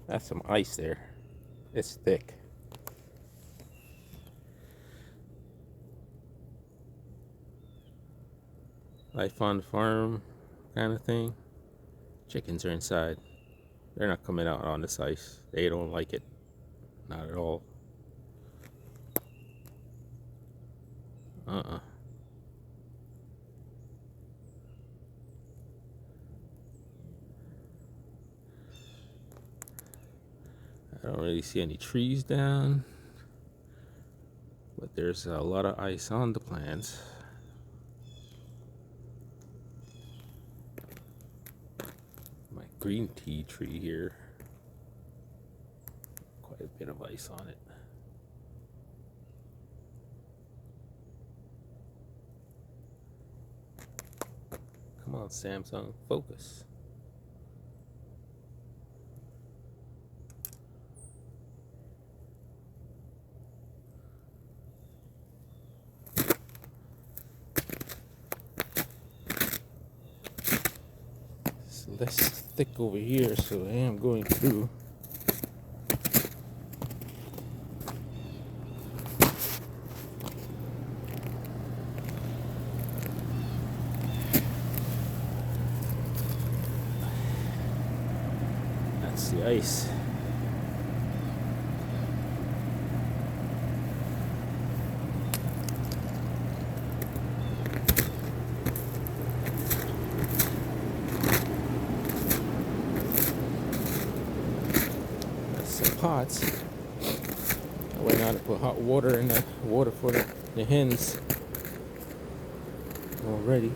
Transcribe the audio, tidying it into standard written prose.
That's some ice there. It's thick. Life on the farm kind of thing. Chickens are inside. They're not coming out on this ice. They don't like it. Not at all. Uh-uh. I don't really see any trees down, but there's a lot of ice on the plants. My green tea tree here, quite a bit of ice on it. Come on, Samsung, focus. It's less thick over here, so I am going to that's the ice. Some pots. I went out to put hot water in the water for the hens already.